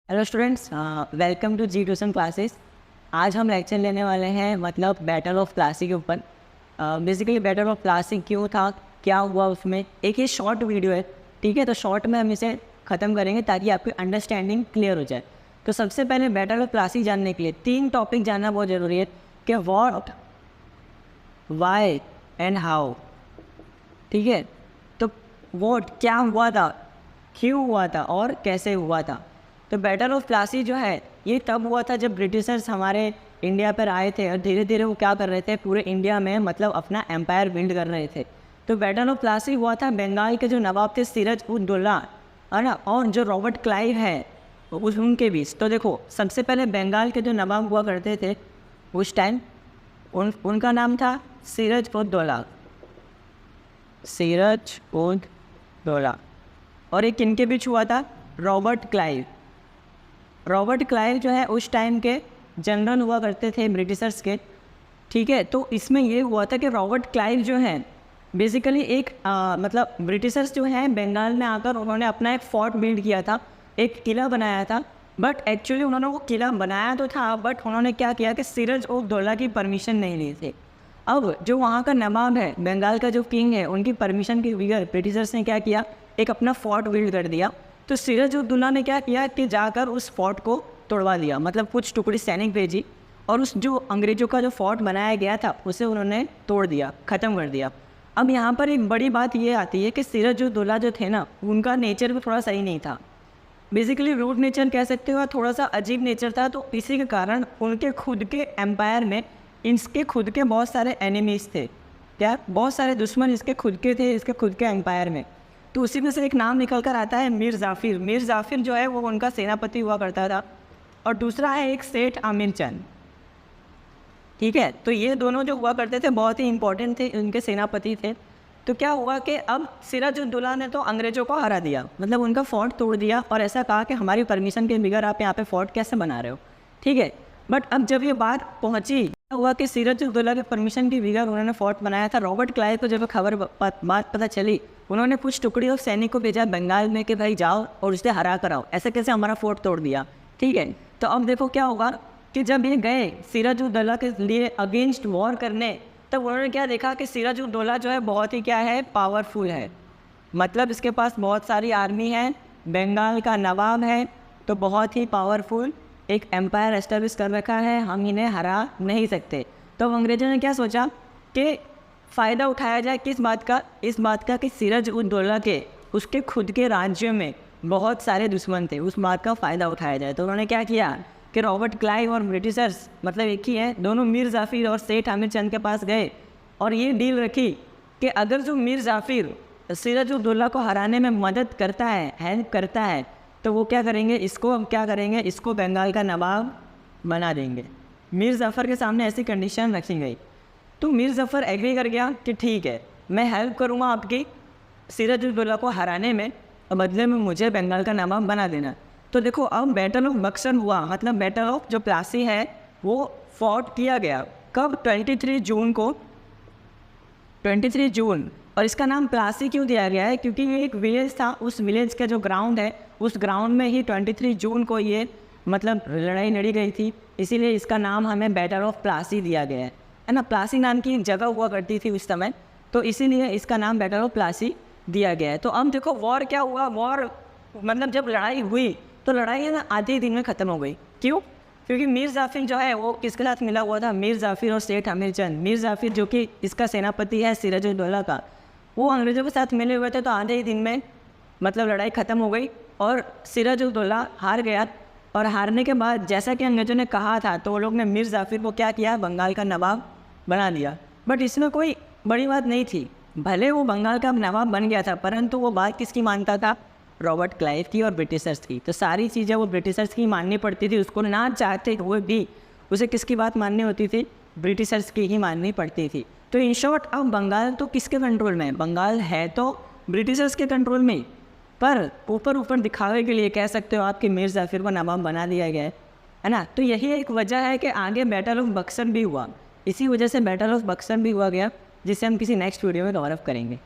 Hello students, welcome to G tuition classes. आज हम lecture लेने वाले हैं मतलब बैटल ऑफ प्लासी के ऊपर। बेसिकली बैटल ऑफ प्लासी क्यों था, क्या हुआ उसमें, एक ये शॉर्ट वीडियो है। ठीक है, तो शॉर्ट में हम इसे ख़त्म करेंगे ताकि आपकी अंडरस्टैंडिंग क्लियर हो जाए। तो सबसे पहले बैटल ऑफ प्लासी जानने के लिए 3 टॉपिक जानना बहुत ज़रूरी है कि व्हाट, वाई एंड हाउ। ठीक है, तो व्हाट क्या हुआ था, क्यों हुआ था और कैसे हुआ था। तो बैटल ऑफ प्लासी जो है ये तब हुआ था जब ब्रिटिशर्स हमारे इंडिया पर आए थे और धीरे धीरे वो क्या कर रहे थे, पूरे इंडिया में मतलब अपना एम्पायर बिल्ड कर रहे थे। तो बैटल ऑफ प्लासी हुआ था बंगाल के जो नवाब थे सिराज उद दौला, है ना, और जो रॉबर्ट क्लाइव है उनके बीच। तो देखो, सबसे पहले बंगाल के जो नवाब हुआ करते थे उस टाइम उनका नाम था सिराज उद दौला, सिराज उद दौला। और एक किनके बीच हुआ था, रॉबर्ट क्लाइव। रॉबर्ट क्लाइव जो है उस टाइम के जनरल हुआ करते थे ब्रिटिशर्स के। ठीक है, तो इसमें ये हुआ था कि रॉबर्ट क्लाइव जो है बेसिकली एक मतलब ब्रिटिशर्स जो हैं बंगाल में आकर उन्होंने अपना एक फोर्ट बिल्ड किया था, एक किला बनाया था। बट एक्चुअली उन्होंने वो किला बनाया तो था, बट उन्होंने क्या किया कि सिराज उद दौला की परमिशन नहीं ली थी। अब जो वहाँ का नवाब है, बंगाल का जो किंग है, उनकी परमिशन के बगैर ब्रिटिशर्स ने क्या किया, एक अपना फोर्ट बिल्ड कर दिया। तो सिराज उद दौला ने क्या किया कि जाकर उस फोर्ट को तोड़वा दिया, मतलब कुछ टुकड़ी सैनिक भेजी और उस जो अंग्रेज़ों का जो फोर्ट बनाया गया था उसे उन्होंने तोड़ दिया, ख़त्म कर दिया। अब यहाँ पर एक बड़ी बात ये आती है कि सिराज उद दौला जो थे ना, उनका नेचर भी थोड़ा सही नहीं था। बेसिकली रूड नेचर कह सकते हो, थोड़ा सा अजीब नेचर था। तो इसी के कारण उनके खुद के एम्पायर में इसके खुद के बहुत सारे एनिमीज़ थे। क्या, बहुत सारे दुश्मन इसके खुद के थे, इसके खुद के एम्पायर में। तो उसी में से एक नाम निकल कर आता है मीर जाफ़िर। मीर जाफ़िर जो है वो उनका सेनापति हुआ करता था। और दूसरा है एक सेठ आमिर चंद। ठीक है, तो ये दोनों जो हुआ करते थे बहुत ही इंपॉर्टेंट थे, उनके सेनापति थे। तो क्या हुआ कि अब सिराज उद दौला ने तो अंग्रेज़ों को हरा दिया, मतलब उनका फोर्ट तोड़ दिया और ऐसा कहा कि हमारी परमिशन के बगैर आप यहाँ पे फोर्ट कैसे बना रहे हो। ठीक है, बट अब जब ये बात पहुँची, क्या हुआ कि सिराज उद दौला के परमिशन के बगैर उन्होंने फोर्ट बनाया था। रॉबर्ट क्लाइव को जब बात पता चली, उन्होंने कुछ टुकड़ी और सैनिक को भेजा बंगाल में कि भाई जाओ और उसे हरा कर आओ, ऐसे कैसे हमारा फोर्ट तोड़ दिया। ठीक है, तो अब देखो क्या होगा कि जब ये गए सिराज उद दौला के लिए अगेंस्ट वॉर करने, तब उन्होंने क्या देखा कि सिराज उद दौला जो है बहुत ही क्या है, पावरफुल है। मतलब इसके पास बहुत सारी आर्मी है, बंगाल का नवाब है, तो बहुत ही पावरफुल एक एम्पायर एस्टेब्लिश कर रखा है, हम इन्हें हरा नहीं सकते। तो अंग्रेज़ों ने क्या सोचा कि फ़ायदा उठाया जाए किस बात का, इस बात का कि सिराज उद दौला के उसके खुद के राज्यों में बहुत सारे दुश्मन थे, उस बात का फ़ायदा उठाया जाए। तो उन्होंने क्या किया कि रॉबर्ट क्लाइव और ब्रिटिशर्स मतलब एक ही है, दोनों मीर जाफ़िर और सेठ आमिर चंद के पास गए और ये डील रखी कि अगर जो मीर जाफ़िर सिराज उद दौला को हराने में मदद करता है, हेल्प करता है, तो वो क्या करेंगे, इसको हम क्या करेंगे, इसको बंगाल का नवाब बना देंगे। मीर जाफ़र के सामने ऐसी कंडीशन रखी गई। तो मीर जाफ़र एग्री कर गया कि ठीक है, मैं हेल्प करूँगा आपकी सिराज उद दौला को हराने में, और बदले में मुझे बंगाल का नवाब बना देना। तो देखो, अब बैटल ऑफ बक्सर हुआ, मतलब बैटल ऑफ जो प्लासी है वो फॉट किया गया कब, 23 जून को, 23 जून। और इसका नाम प्लासी क्यों दिया गया है, क्योंकि ये एक विलेज था, उस विलेज का जो ग्राउंड है उस ग्राउंड में ही 23 जून को ये मतलब लड़ाई लड़ी गई थी, इसीलिए इसका नाम हमें बैटल ऑफ प्लासी दिया गया है ना। प्लासी नाम की एक जगह हुआ करती थी उस समय, तो इसीलिए इसका नाम बैटल ऑफ प्लासी दिया गया है। तो अब देखो वॉर क्या हुआ, वॉर मतलब जब लड़ाई हुई तो लड़ाई है ना आधे दिन में ख़त्म हो गई। क्यों, क्योंकि मीर जाफ़िर जो है वो किसके साथ मिला हुआ था, मीर जाफ़िर और सेठ आमिर चंद। मीर जाफ़िर जो कि इसका सेनापति है सिराज उद दौला का, वो अंग्रेज़ों के साथ मिले हुए थे। तो आधे ही दिन में मतलब लड़ाई ख़त्म हो गई और सिराज उद दौला हार गया। और हारने के बाद जैसा कि अंग्रेज़ों ने कहा था, तो वो लोग ने मीर जाफ़िर को क्या किया, बंगाल का नवाब बना दिया। बट इसमें कोई बड़ी बात नहीं थी, भले वो बंगाल का नवाब बन गया था, परंतु वो बात किसकी मानता था, रॉबर्ट क्लाइव की और ब्रिटिशर्स की। तो सारी चीज़ें वो ब्रिटिशर्स की माननी पड़ती थी, उसको ना चाहते हुए भी उसे किसकी बात माननी होती थी, ब्रिटिशर्स की ही माननी पड़ती थी। तो इन शॉर्ट अब बंगाल तो किसके कंट्रोल में है, बंगाल है तो ब्रिटिशर्स के कंट्रोल में, पर ऊपर ऊपर दिखावे के लिए कह सकते हो आपके मीर जाफ़िर को नवाब बना दिया गया है ना। तो यही एक वजह है कि आगे बैटल ऑफ बक्सर भी हुआ, इसी वजह से बैटल ऑफ बक्सर भी हुआ गया, जिसे हम किसी नेक्स्ट वीडियो में कवर अप करेंगे।